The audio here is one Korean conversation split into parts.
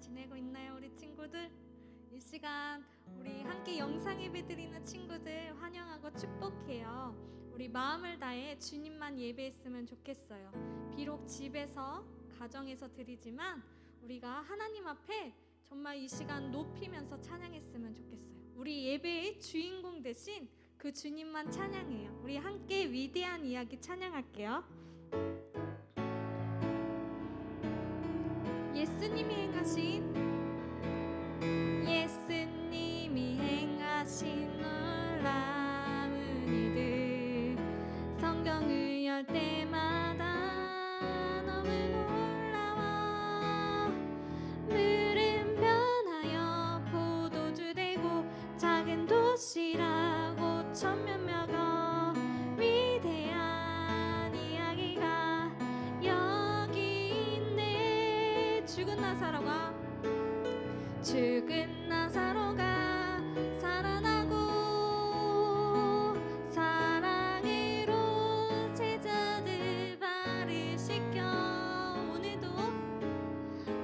지내고 있나요, 우리 친구들? 이 시간 우리 함께 영상 예배 드리는 친구들 환영하고 축복해요. 우리 마음을 다해 주님만 예배했으면 좋겠어요. 비록 집에서, 가정에서 드리지만 우리가 하나님 앞에 정말 이 시간 높이면서 찬양했으면 좋겠어요. 우리 예배의 주인공 대신 그 주님만 찬양해요. 우리 함께 위대한 이야기 찬양할게요. 예수님이 행하신 놀라운 일들, 성경을 열 때마다 너무 놀라워. 물은 변하여 포도주 되고, 작은 도시라고 천면명어 위대한 이야기가 여기 있네. 죽은 나사로가 살아나고, 사랑으로 제자들 발을 씻겨.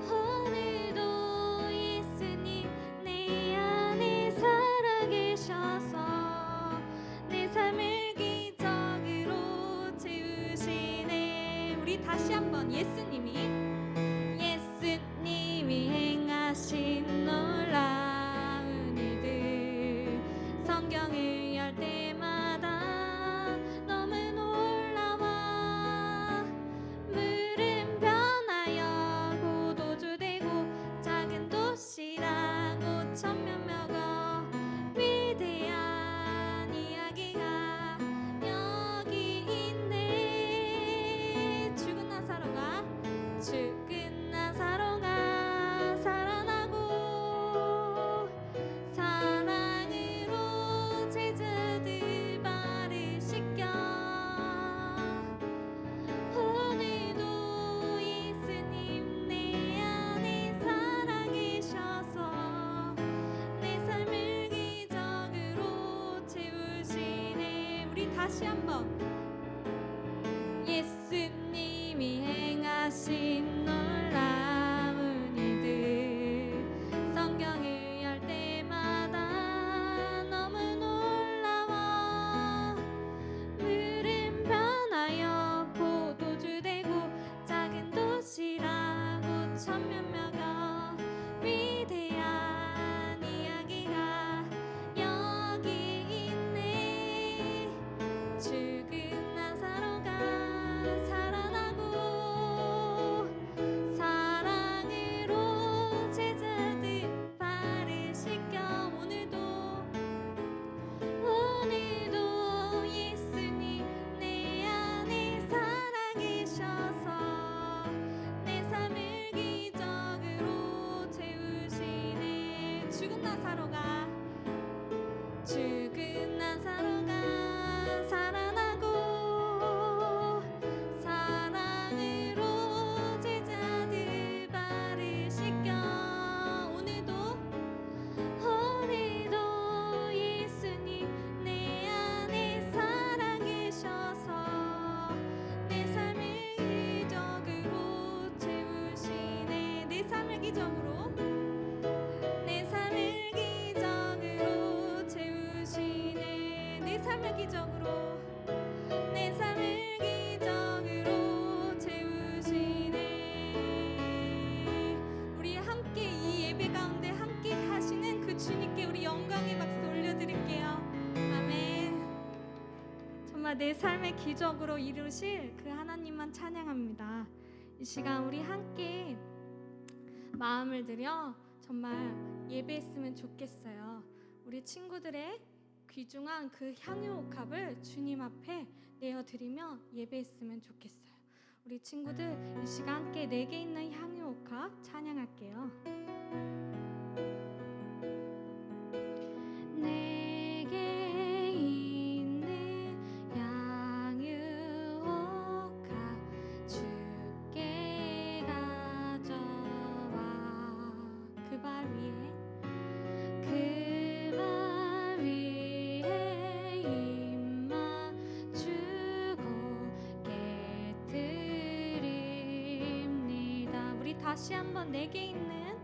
오늘도 예수님 내 안에 살아계셔서 내 삶을 기적으로 채우시네. 우리 다시 한번 예수님이 행하신 놀라운 일들, 성경을 열 때마다 너무 놀라워. 물은 변하여 포도주 되고, 작은 도시라고 천면명어 위대한 이야기가 여기 있네. 죽은 나사로가 살아나고, 사랑으로 제자들 발을 씻겨. 오늘도 예수님 내 안에 살아계셔서 내 삶을 기적으로 채우시네. 우리 다시 한번 예수님이 행하신 놀라운 일들, 성경을 열 때마다 너무 놀라워. 물은 변하여 포도주 되고, 작은 도시라고 천면명어 위대한 이야기가 여기 있네. 죽은 나사로가 살아나고, 사랑으로 제자들 발을 씻겨. 오늘도 예수님 내 안에 살아계셔서 내 삶을 기적으로 채우시네. 죽은 나사로가 살아나고, 사랑으로 제자들 발을 씻겨. 오늘도 예수님 내 안에 살아계셔서 내 삶을 기적으로 채우시네. 내 삶을 기적으로 채우시네. 내 삶을 기적으로 채우시네. 우리 함께 이 예배 가운데 함께 하시는 그 주님께 우리 영광의 박수 올려드릴게요. 아멘. 정말 내 삶의 기적으로 이루실 그 하나님만 찬양합니다. 이 시간 우리 함께 마음을 들여 정말 예배했으면 좋겠어요. 우리 친구들의 귀중한 그 향유옥합을 주님 앞에 내어드리며 예배했으면 좋겠어요. 우리 친구들 이 시간 함께 내게 있는 향유옥합 찬양할게요. 내게 있는 향유옥합 주께 가져와. 그 발 위에 입 맞추고 깨뜨립니다. 우리 다시 한번 내게 있는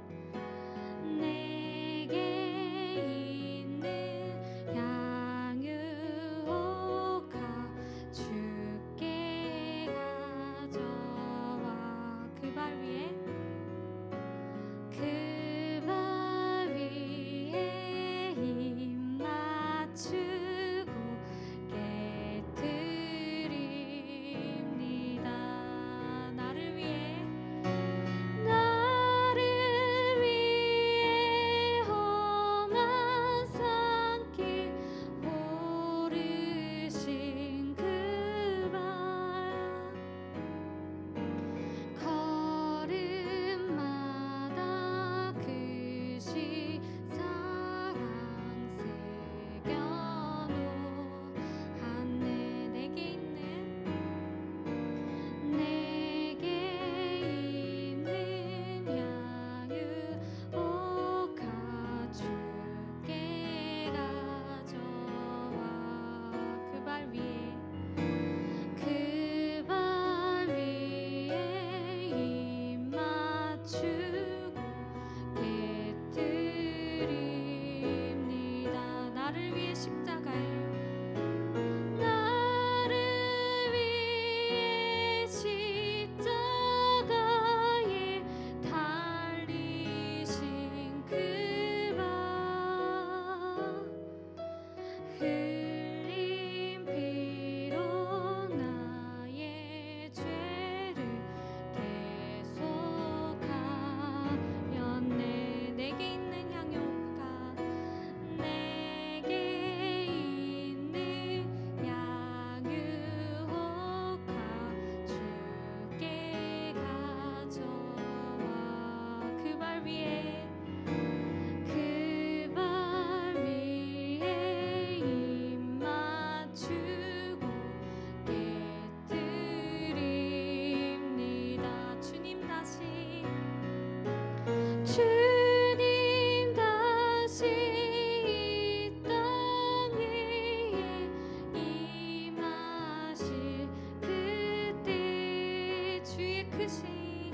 크신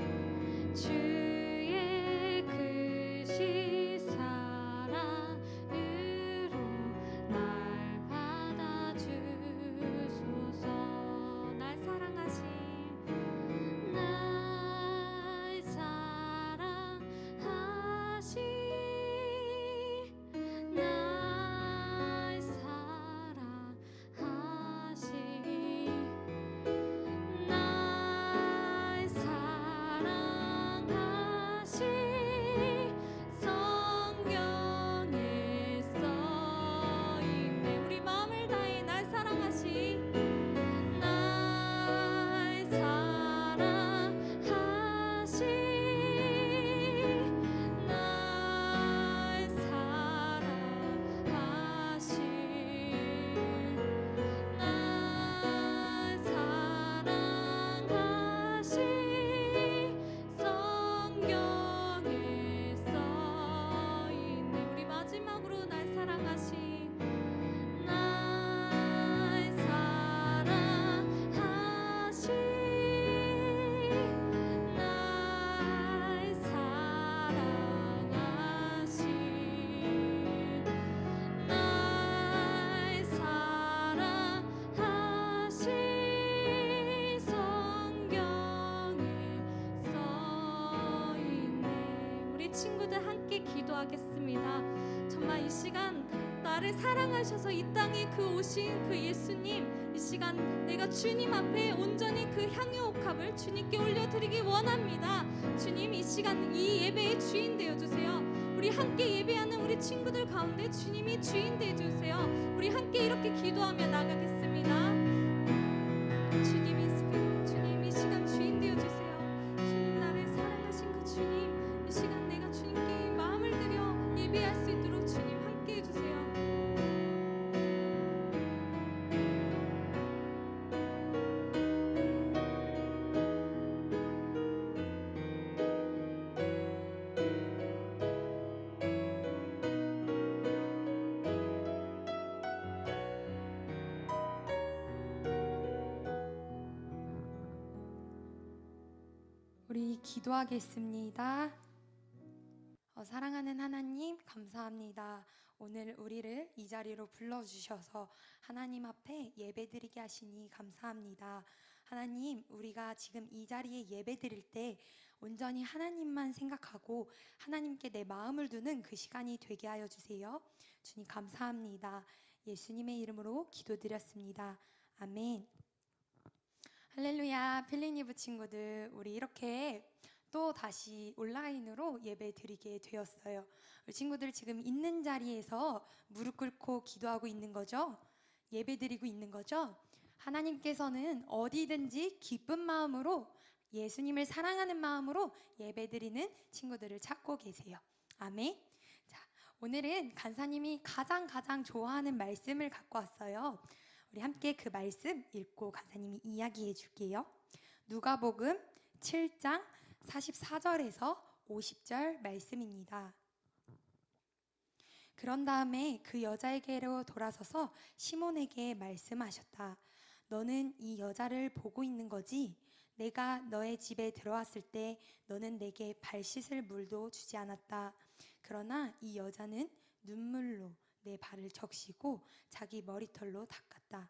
주의 크신 사랑으로 날 받아주소서. 날 사랑하신 날 사랑하신 날 사랑하신 날 사랑하신 성경에 써있네. 우리 마음을 다해 날 사랑하신 날 사랑하신 날 사랑하신 날 사랑하신 성경에 써있네. 우리 마지막으로 날 사랑하신 날 사랑하신 날 사랑하신 날 사랑하신 성경에 써있네. 우리 친구들 함께 기도하겠습니다. 정말 이 시간 나를 사랑하셔서 이 땅에 오신 그 예수님, 이 시간 내가 주님 앞에 온전히 그 향유 옥합을 주님께 올려드리기 원합니다. 주님, 이 시간 이 예배의 주인 되어주세요. 우리 함께 예배하는 우리 친구들 가운데 주님이 주인 되어주세요. 우리 함께 이렇게 기도하며 나가겠습니다. 주님 이 시간 주인 되어주세요. 주님, 나를 사랑하신 그 주님, 이 시간 내가 주님께 마음을 들여 예배할 수 있도록 주님 함께 해주세요. 우리 기도하겠습니다. 사랑하는 하나님, 감사합니다. 오늘 우리를 이 자리로 불러주셔서 하나님 앞에 예배드리게 하시니 감사합니다. 하나님, 우리가 지금 이 자리에 예배드릴 때 온전히 하나님만 생각하고 하나님께 내 마음을 두는 그 시간이 되게 하여 주세요. 주님 감사합니다. 예수님의 이름으로 기도드렸습니다. 아멘. 할렐루야. 필리니브 친구들, 우리 이렇게 또 다시 온라인으로 예배 드리게 되었어요. 우리 친구들 지금 있는 자리에서 무릎 꿇고 기도하고 있는 거죠? 예배 드리고 있는 거죠? 하나님께서는 어디든지 기쁜 마음으로, 예수님을 사랑하는 마음으로 예배 드리는 친구들을 찾고 계세요. 아멘. 자, 오늘은 간사님이 가장 좋아하는 말씀을 갖고 왔어요. 우리 함께 그 말씀 읽고 간사님이 이야기해 줄게요. 누가복음 7장 44절에서 50절 말씀입니다. 그런 다음에 그 여자에게로 돌아서서 시몬에게 말씀하셨다. 너는 이 여자를 보고 있는 거지? 내가 너의 집에 들어왔을 때 너는 내게 발 씻을 물도 주지 않았다. 그러나 이 여자는 눈물로 내 발을 적시고 자기 머리털로 닦았다.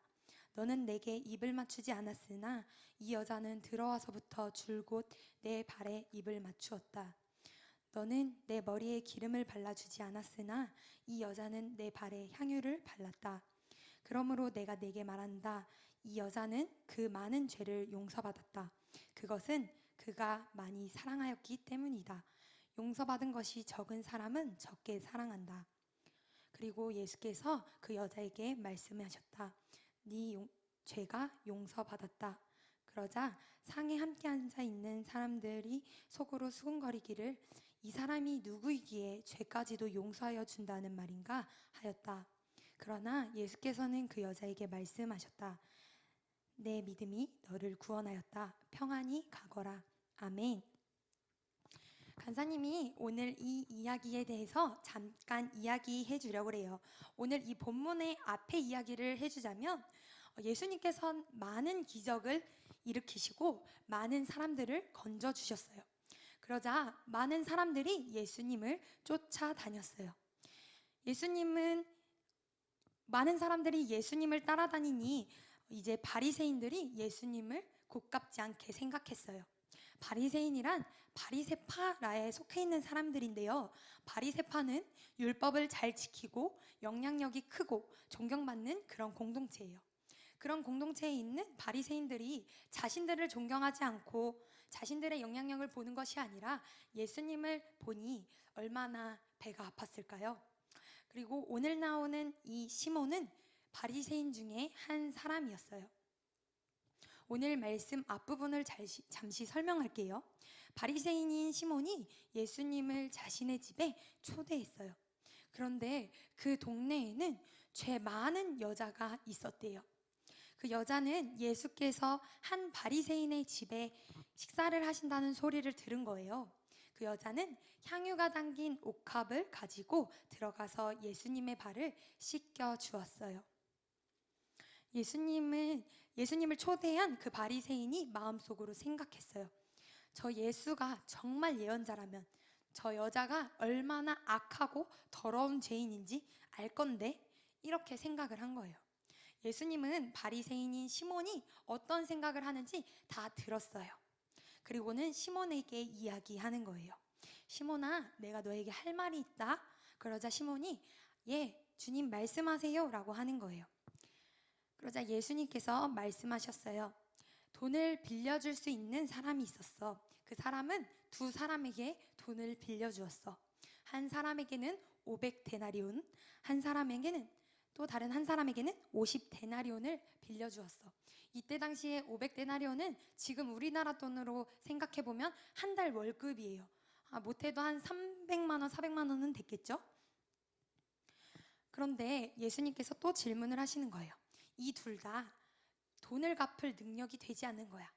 너는 내게 입을 맞추지 않았으나 이 여자는 들어와서부터 줄곧 내 발에 입을 맞추었다. 너는 내 머리에 기름을 발라주지 않았으나 이 여자는 내 발에 향유를 발랐다. 그러므로 내가 내게 말한다. 이 여자는 그 많은 죄를 용서받았다. 그것은 그가 많이 사랑하였기 때문이다. 용서받은 것이 적은 사람은 적게 사랑한다. 그리고 예수께서 그 여자에게 말씀하셨다. 네 죄가 용서받았다. 그러자 상에 함께 앉아 있는 사람들이 속으로 수군거리기를 이 사람이 누구이기에 죄까지도 용서하여 준다는 말인가 하였다. 그러나 예수께서는 그 여자에게 말씀하셨다. 내 믿음이 너를 구원하였다. 평안히 가거라. 아멘. 간사님이 오늘 이 이야기에 대해서 잠깐 이야기해 주려고 해요. 오늘 이 본문의 앞에 이야기를 해주자면 예수님께서는 많은 기적을 일으키시고 많은 사람들을 건져주셨어요. 그러자 많은 사람들이 예수님을 쫓아다녔어요. 많은 사람들이 예수님을 따라다니니 이제 바리새인들이 예수님을 곱깝지 않게 생각했어요. 바리새인이란 바리새파라에 속해 있는 사람들인데요. 바리새파는 율법을 잘 지키고 영향력이 크고 존경받는 그런 공동체예요. 그런 공동체에 있는 바리새인들이 자신들을 존경하지 않고 자신들의 영향력을 보는 것이 아니라 예수님을 보니 얼마나 배가 아팠을까요? 그리고 오늘 나오는 이 시몬은 바리새인 중에 한 사람이었어요. 오늘 말씀 앞부분을 잠시 설명할게요. 바리새인인 시몬이 예수님을 자신의 집에 초대했어요. 그런데 그 동네에는 죄 많은 여자가 있었대요. 그 여자는 예수께서 한 바리새인의 집에 식사를 하신다는 소리를 들은 거예요. 그 여자는 향유가 담긴 옥합을 가지고 들어가서 예수님의 발을 씻겨 주었어요. 예수님을 초대한 그 바리새인이 마음속으로 생각했어요. 저 예수가 정말 예언자라면 저 여자가 얼마나 악하고 더러운 죄인인지 알 건데, 이렇게 생각을 한 거예요. 예수님은 바리새인인 시몬이 어떤 생각을 하는지 다 들었어요. 그리고는 시몬에게 이야기하는 거예요. 시몬아, 내가 너에게 할 말이 있다. 그러자 시몬이 예, 주님 말씀하세요 라고 하는 거예요. 그러자 예수님께서 말씀하셨어요. 돈을 빌려줄 수 있는 사람이 있었어. 그 사람은 두 사람에게 돈을 빌려주었어. 한 사람에게는 500데나리온, 또 다른 한 사람에게는 50데나리온을 빌려주었어. 이때 당시에 500데나리온은 지금 우리나라 돈으로 생각해보면 한 달 월급이에요. 못해도 한 300만 원, 400만 원은 됐겠죠? 그런데 예수님께서 또 질문을 하시는 거예요. 이 둘 다 돈을 갚을 능력이 되지 않는 거야.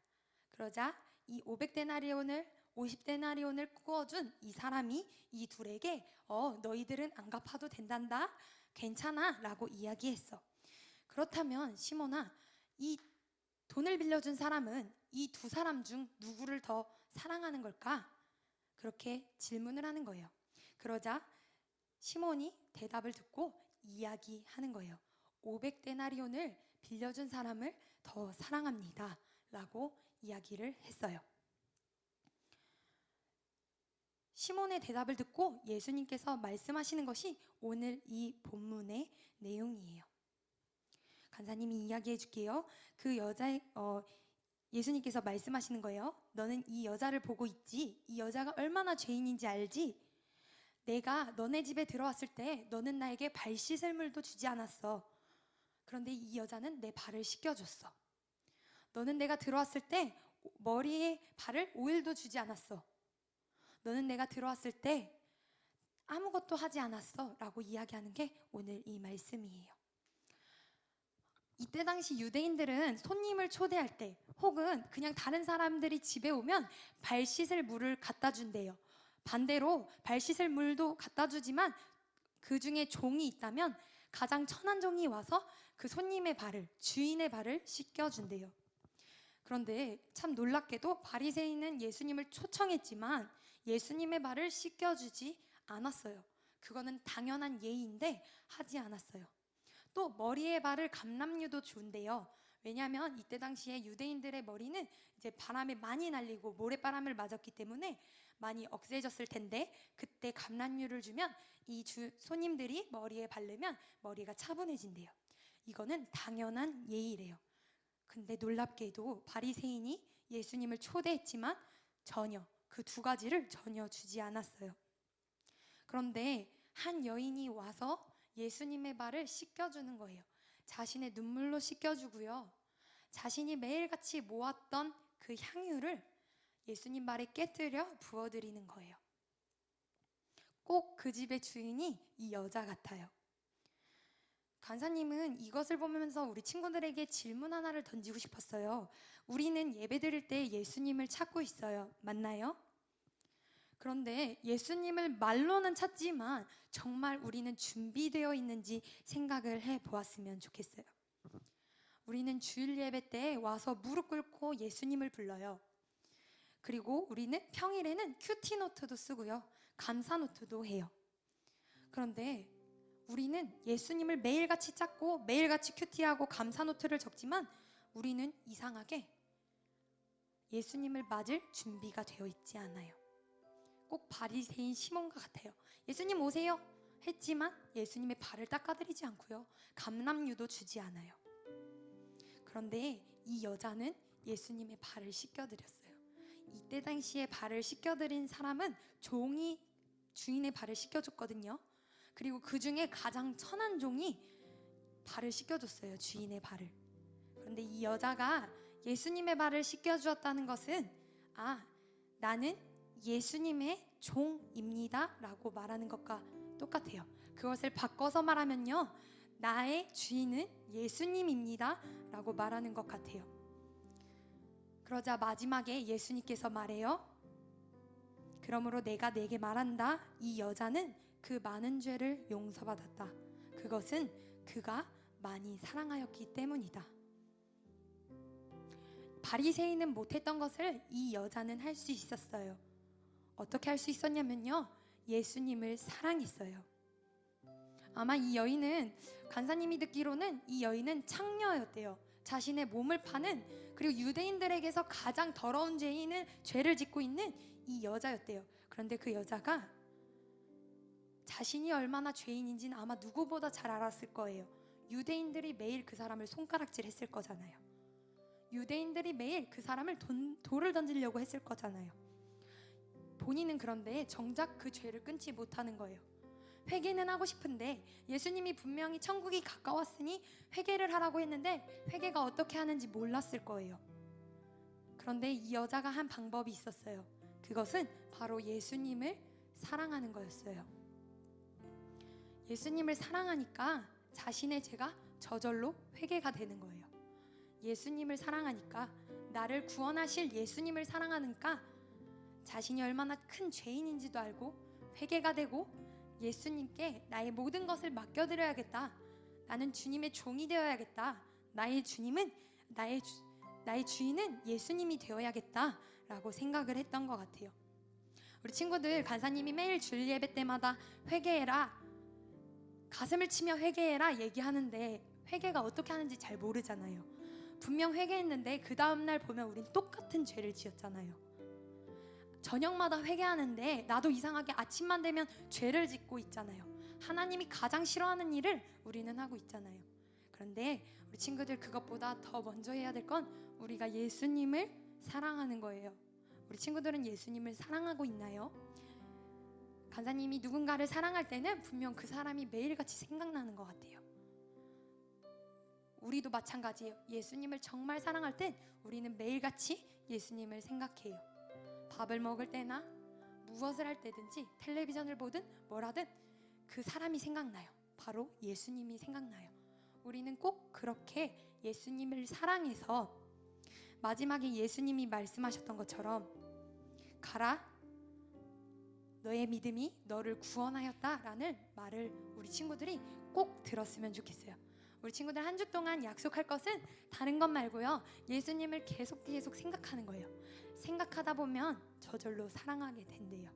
그러자 이 500데나리온을 50데나리온을 꾸어준 이 사람이 이 둘에게 너희들은 안 갚아도 된단다. 괜찮아 라고 이야기했어. 그렇다면 시몬아, 이 돈을 빌려준 사람은 이 두 사람 중 누구를 더 사랑하는 걸까? 그렇게 질문을 하는 거예요. 그러자 시몬이 대답을 듣고 이야기하는 거예요. 500데나리온을 빌려준 사람을 더 사랑합니다 라고 이야기를 했어요. 시몬의 대답을 듣고 예수님께서 말씀하시는 것이 오늘 이 본문의 내용이에요. 간사님이 이야기해 줄게요. 예수님께서 말씀하시는 거예요. 너는 이 여자를 보고 있지? 이 여자가 얼마나 죄인인지 알지? 내가 너네 집에 들어왔을 때 너는 나에게 발 씻을 물도 주지 않았어. 그런데 이 여자는 내 발을 씻겨줬어. 너는 내가 들어왔을 때 머리에 발을 오일도 주지 않았어. 너는 내가 들어왔을 때 아무것도 하지 않았어 라고 이야기하는 게 오늘 이 말씀이에요. 이때 당시 유대인들은 손님을 초대할 때 혹은 그냥 다른 사람들이 집에 오면 발 씻을 물을 갖다 준대요. 반대로 발 씻을 물도 갖다 주지만 그 중에 종이 있다면 가장 천한 종이 와서 그 손님의 발을, 주인의 발을 씻겨준대요. 그런데 참 놀랍게도 바리새인은 예수님을 초청했지만 예수님의 발을 씻겨주지 않았어요. 그거는 당연한 예의인데 하지 않았어요. 또 머리에 바를 감람류도 준대요. 왜냐하면 이때 당시에 유대인들의 머리는 이제 바람에 많이 날리고 모래바람을 맞았기 때문에 많이 억세졌을 텐데 그때 감람류를 주면 이 손님들이 머리에 바르면 머리가 차분해진대요. 이거는 당연한 예의래요. 근데 놀랍게도 바리새인이 예수님을 초대했지만 전혀 그 두 가지를 전혀 주지 않았어요. 그런데 한 여인이 와서 예수님의 발을 씻겨주는 거예요. 자신의 눈물로 씻겨주고요. 자신이 매일같이 모았던 그 향유를 예수님 발에 깨뜨려 부어드리는 거예요. 꼭 그 집의 주인이 이 여자 같아요. 간사님은 이것을 보면서 우리 친구들에게 질문 하나를 던지고 싶었어요. 우리는 예배드릴 때 예수님을 찾고 있어요. 맞나요? 그런데 예수님을 말로는 찾지만 정말 우리는 준비되어 있는지 생각을 해보았으면 좋겠어요. 우리는 주일 예배 때 와서 무릎 꿇고 예수님을 불러요. 그리고 우리는 평일에는 큐티 노트도 쓰고요. 감사 노트도 해요. 그런데 우리는 예수님을 매일같이 찾고 매일같이 큐티하고 감사 노트를 적지만 우리는 이상하게 예수님을 맞을 준비가 되어 있지 않아요. 꼭 바리새인 시몬과 같아요. 예수님 오세요 했지만 예수님의 발을 닦아드리지 않고요. 감람유도 주지 않아요. 그런데 이 여자는 예수님의 발을 씻겨드렸어요. 이때 당시에 발을 씻겨드린 사람은 종이 주인의 발을 씻겨줬거든요. 그리고 그 중에 가장 천한 종이 발을 씻겨줬어요. 주인의 발을. 그런데 이 여자가 예수님의 발을 씻겨주었다는 것은 나는 예수님의 종입니다 라고 말하는 것과 똑같아요. 그것을 바꿔서 말하면요, 나의 주인은 예수님입니다 라고 말하는 것 같아요. 그러자 마지막에 예수님께서 말해요. 그러므로 내가 네게 말한다. 이 여자는 그 많은 죄를 용서받았다. 그것은 그가 많이 사랑하였기 때문이다. 바리새인은 못했던 것을 이 여자는 할 수 있었어요. 어떻게 할 수 있었냐면요, 예수님을 사랑했어요. 아마 이 여인은, 간사님이 듣기로는 이 여인은 창녀였대요. 자신의 몸을 파는, 그리고 유대인들에게서 가장 더러운 죄를 짓고 있는 이 여자였대요. 그런데 그 여자가 자신이 얼마나 죄인인지는 아마 누구보다 잘 알았을 거예요. 유대인들이 매일 그 사람을 손가락질 했을 거잖아요. 유대인들이 매일 그 사람을 돌을 던지려고 했을 거잖아요. 본인은 그런데 정작 그 죄를 끊지 못하는 거예요. 회개는 하고 싶은데 예수님이 분명히 천국이 가까웠으니 회개를 하라고 했는데 회개가 어떻게 하는지 몰랐을 거예요. 그런데 이 여자가 한 방법이 있었어요. 그것은 바로 예수님을 사랑하는 거였어요. 예수님을 사랑하니까 자신의 죄가 저절로 회개가 되는 거예요. 예수님을 사랑하니까, 나를 구원하실 예수님을 사랑하니까 자신이 얼마나 큰 죄인인지도 알고 회개가 되고 예수님께 나의 모든 것을 맡겨드려야겠다. 나는 주님의 종이 되어야겠다. 나의 주인은 예수님이 되어야겠다 라고 생각을 했던 것 같아요. 우리 친구들, 간사님이 매일 주일 예배 때마다 회개해라, 가슴을 치며 회개해라 얘기하는데 회개가 어떻게 하는지 잘 모르잖아요. 분명 회개했는데 그 다음날 보면 우린 똑같은 죄를 지었잖아요. 저녁마다 회개하는데 나도 이상하게 아침만 되면 죄를 짓고 있잖아요. 하나님이 가장 싫어하는 일을 우리는 하고 있잖아요. 그런데 우리 친구들, 그것보다 더 먼저 해야 될 건 우리가 예수님을 사랑하는 거예요. 우리 친구들은 예수님을 사랑하고 있나요? 간사님이 누군가를 사랑할 때는 분명 그 사람이 매일같이 생각나는 것 같아요. 우리도 마찬가지예요. 예수님을 정말 사랑할 땐 우리는 매일같이 예수님을 생각해요. 밥을 먹을 때나 무엇을 할 때든지, 텔레비전을 보든 뭘 하든 그 사람이 생각나요. 바로 예수님이 생각나요. 우리는 꼭 그렇게 예수님을 사랑해서 마지막에 예수님이 말씀하셨던 것처럼 가라, 너의 믿음이 너를 구원하였다라는 말을 우리 친구들이 꼭 들었으면 좋겠어요. 우리 친구들 한 주 동안 약속할 것은 다른 것 말고요, 예수님을 계속 생각하는 거예요. 생각하다 보면 저절로 사랑하게 된대요.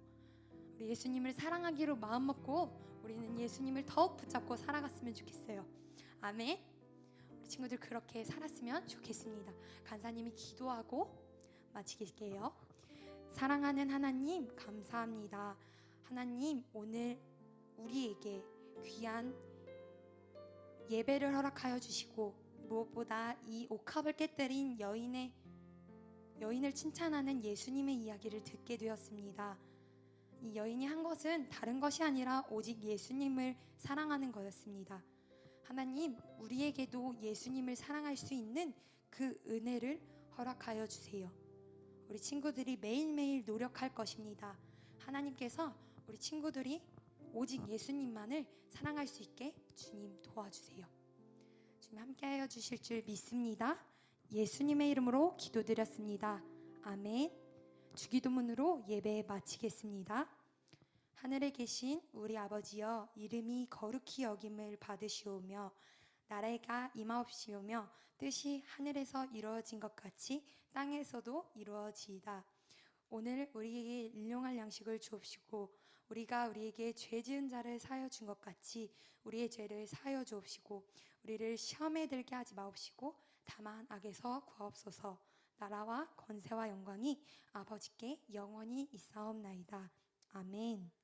우리 예수님을 사랑하기로 마음먹고 우리는 예수님을 더욱 붙잡고 살아갔으면 좋겠어요. 아멘. 우리 친구들 그렇게 살았으면 좋겠습니다. 간사님이 기도하고 마치겠게요. 사랑하는 하나님, 감사합니다. 하나님, 오늘 우리에게 귀한 예배를 허락하여 주시고 무엇보다 이 옥합을 깨뜨린 여인을 칭찬하는 예수님의 이야기를 듣게 되었습니다. 이 여인이 한 것은 다른 것이 아니라 오직 예수님을 사랑하는 거였습니다. 하나님, 우리에게도 예수님을 사랑할 수 있는 그 은혜를 허락하여 주세요. 우리 친구들이 매일매일 노력할 것입니다. 하나님께서 우리 친구들이 오직 예수님만을 사랑할 수 있게 주님 도와주세요. 주님 함께하여 주실 줄 믿습니다. 예수님의 이름으로 기도드렸습니다. 아멘. 주기도문으로 예배 마치겠습니다. 하늘에 계신 우리 아버지여, 이름이 거룩히 여김을 받으시오며 나라가 임하옵시오며 뜻이 하늘에서 이루어진 것 같이 땅에서도 이루어지이다. 오늘 우리에게 일용할 양식을 주옵시고 우리가 우리에게 죄 지은 자를 사하여 준 것 같이 우리의 죄를 사하여 주옵시고 우리를 시험에 들게 하지 마옵시고 다만 악에서 구하옵소서. 나라와 권세와 영광이 아버지께 영원히 있사옵나이다. 아멘.